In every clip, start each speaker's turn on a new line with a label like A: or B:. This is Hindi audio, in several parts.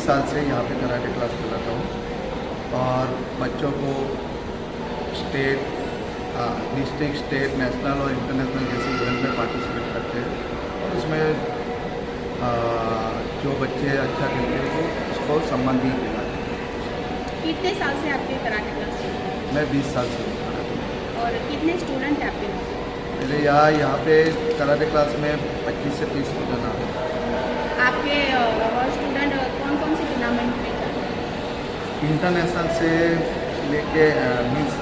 A: साल से यहाँ पे कराटे क्लास चलाता हूँ और बच्चों को स्टेट, डिस्ट्रिक्ट, स्टेट, नेशनल और इंटरनेशनल जैसे इवेंट में पार्टिसिपेट करते हैं और उसमें जो बच्चे अच्छा खेलते हैं तो उसको सम्मान भी दिलाते हैं।
B: कितने साल से आपके कराटे क्लास चल रही है?
A: मैं 20 साल से कराटे में।
B: और कितने स्टूडेंट हैं आपके?
A: मेरे यहाँ पे कराटे क्लास में 25 से 30 स्टूडेंट आते हैं।
B: आपके और स्टूडेंट कौन कौन से टूर्नामेंट में जाते हैं?
A: इंटरनेशनल से लेके मीन्स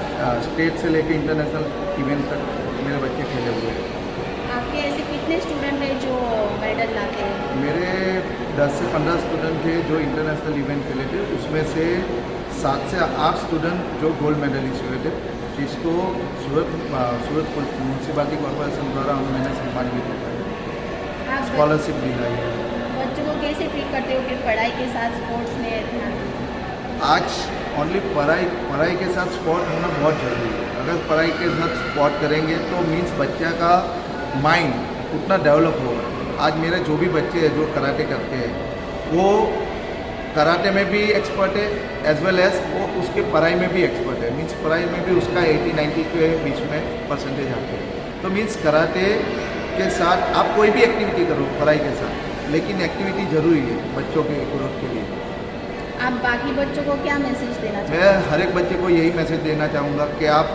A: स्टेट से लेके इंटरनेशनल इवेंट तक मेरे बच्चे खेले हुए हैं।
B: आपके ऐसे कितने स्टूडेंट हैं जो मेडल लाते हैं?
A: मेरे 10 से 15 स्टूडेंट थे जो इंटरनेशनल इवेंट खेले थे, उसमें से 7 से 8 स्टूडेंट जो गोल्ड मेडलिस्ट हुए थे, जिसको सूरत म्यूनसिपालिटी कॉर्पोरेशन द्वारा मैंने सम्मान भी दिया है,
B: आप
A: स्कॉलरशिप दिलाई है।
B: बच्चों को कैसे ट्रीट करते हो कि पढ़ाई के साथ स्पोर्ट्स में ध्यान दें?
A: आज ओनली पढ़ाई के साथ स्पोर्ट होना बहुत ज़रूरी है। अगर पढ़ाई के साथ स्पोर्ट करेंगे तो मीन्स बच्चा का माइंड उतना डेवलप होगा। आज मेरे जो भी बच्चे हैं जो कराटे करते हैं वो कराटे में भी एक्सपर्ट है एज वेल एज वो उसके पढ़ाई में भी एक्सपर्ट है। मीन्स पढ़ाई में भी उसका 80-90 के बीच में परसेंटेज आते हैं। तो मीन्स कराटे के साथ आप कोई भी एक्टिविटी करो पढ़ाई के साथ, लेकिन एक्टिविटी ज़रूरी है बच्चों के ग्रोथ के लिए।
B: आप बाकी बच्चों को क्या मैसेज देना चाहते
A: मैं हर एक बच्चे को यही मैसेज देना चाहूँगा कि आप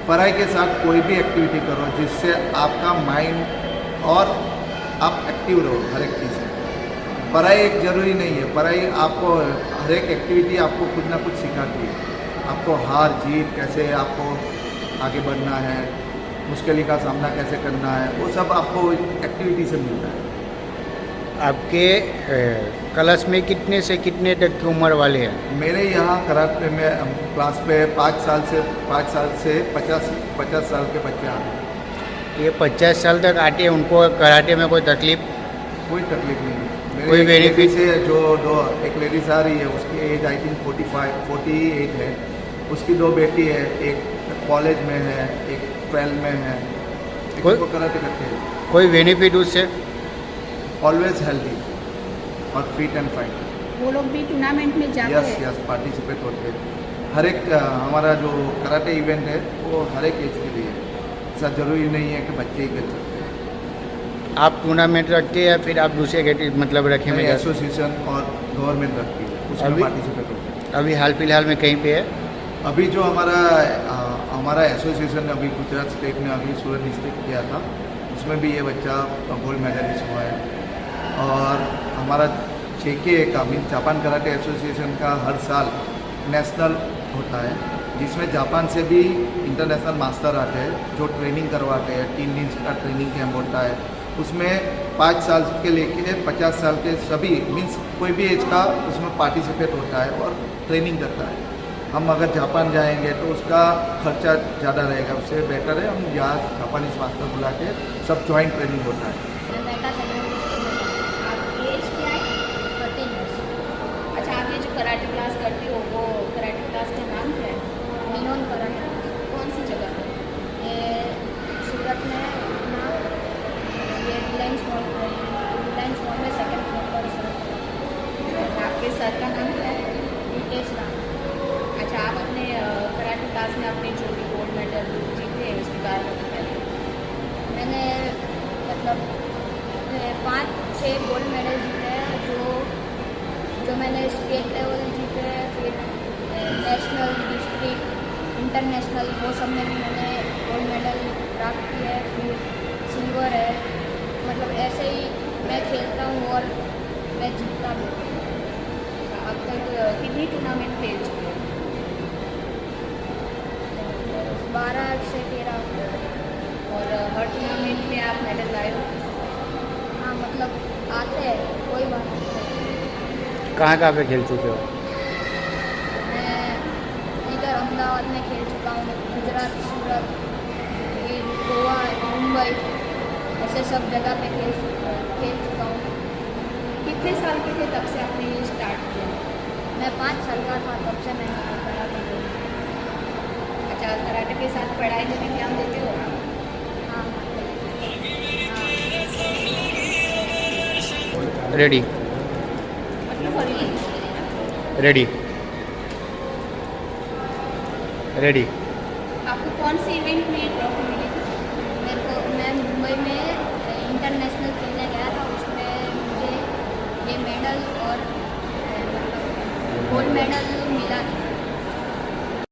A: पढ़ाई के साथ कोई भी एक्टिविटी करो जिससे आपका माइंड और आप एक्टिव रहो हर एक चीज़ में। पढ़ाई एक ज़रूरी नहीं है, पढ़ाई आपको हर एक एक्टिविटी आपको कुछ ना कुछ सिखाती है। आपको हार जीत कैसे आपको आगे बढ़ना है, मुश्किल का सामना कैसे करना है, वो सब आपको एक्टिविटी से मिलता है।
C: आपके क्लास में कितने से कितने तक की उम्र वाले हैं?
A: मेरे यहाँ कराटे में क्लास पे 5 साल से 50 साल के बच्चे आ रहे हैं।
C: ये 50 साल तक आते हैं, उनको कराटे में कोई तकलीफ?
A: कोई तकलीफ नहीं है। मेरे
C: कोई
A: एक
C: बेनिफिट?
A: से जो एक लेडीज आ रही है, उसकी एज आई थिंक 48 है। उसकी 2 बेटी है, एक कॉलेज में है, एक 12 में है।
C: कोई-
A: वो कराटे करते हैं।
C: कोई बेनिफिट उससे?
A: ऑलवेज हेल्दी और फिट एंड फाइन।
B: वो लोग भी टूर्नामेंट में जाते
A: यस
B: हैं?
A: यस पार्टिसिपेट होते हैं। हर एक हमारा जो कराटे इवेंट है वो हर एक एज के लिए है। ऐसा ज़रूरी नहीं है कि बच्चे ही खेल सकते हैं।
C: आप टूर्नामेंट रखते हैं या फिर आप दूसरे कैटेगरी मतलब रखे में जाते हैं?
A: एसोसिएशन और गवर्नमेंट रखती है, उसमें
C: अभी-
A: पार्टिसिपेट होते हैं।
C: अभी हाल फिलहाल में कहीं पे है?
A: अभी जो हमारा एसोसिएशन अभी गुजरात स्टेट में अभी सूरत डिस्ट्रिक्ट किया था, उसमें भी ये बच्चा गोल्ड मेडलिस्ट हुआ है। और हमारा JK का मीन जापान कराटे एसोसिएशन का हर साल नेशनल होता है, जिसमें जापान से भी इंटरनेशनल मास्टर आते हैं जो ट्रेनिंग करवाते हैं। 3 दिन का ट्रेनिंग कैंप होता है, उसमें 5 साल के लेके 50 साल के सभी मीन्स कोई भी एज का उसमें पार्टिसिपेट होता है और ट्रेनिंग करता है। हम अगर जापान जाएंगे तो उसका खर्चा ज़्यादा रहेगा, उससे बेटर है हम यहाँ जापानीज मास्टर बुला के सब जॉइंट ट्रेनिंग होता है।
B: आपकी एज क्या है? 13 years। अच्छा, आप ये जो कराटे क्लास करती हो वो कराटे क्लास का नाम क्या है?
D: Neon karate.
B: कौन सी जगह है?
D: ये सूरत में ना, ये रिलायंस मॉल में सेकंड फ्लोर पर सर।
B: और आपके सर का नाम क्या है?
D: रितेश राम।
B: अच्छा, आप अपने कराटे क्लास में अपने जो भी गोल्ड मेडल जीते हैं उसके बारे में बताइए।
D: मैंने मतलब 5-6 गोल्ड मेडल जीते हैं, जो मैंने स्टेट लेवल जीते हैं, फिर नेशनल, डिस्ट्रिक्ट, इंटरनेशनल, वो सब में भी मैंने गोल्ड मेडल प्राप्त किया है। फिर सिल्वर है। मतलब ऐसे ही मैं खेलता हूँ और मैं जीतता भी हूँ।
B: अब तक कितनी टूर्नामेंट खेल चुके हैं?
D: 12 से 13।
B: और हर टूर्नामेंट में आप मेडल लाए हो?
D: हाँ, मतलब आते हैं, कोई बात नहीं।
C: कहाँ कहाँ पे खेल चुके हो?
D: मैं इधर अहमदाबाद में खेल चुका हूँ, गुजरात, सूरत, फिर गोवा, मुंबई, ऐसे सब जगह पे खेल चुका हूँ।
B: कितने साल के थे तब से आपने ये स्टार्ट किया?
D: मैं 5 साल का था तब से मैंने कराटे किया।
B: अच्छा, कराटे के साथ पढ़ाई में भी ध्यान देते हो?
D: हाँ
C: रेडी?
B: मतलब
C: रेडी रेडी
B: आपको कौन सी इवेंट में ट्रॉफी मिली थी?
D: मैं मुंबई में इंटरनेशनल खेलने गया था, उसमें मुझे ये मेडल और गोल्ड मेडल मिला था।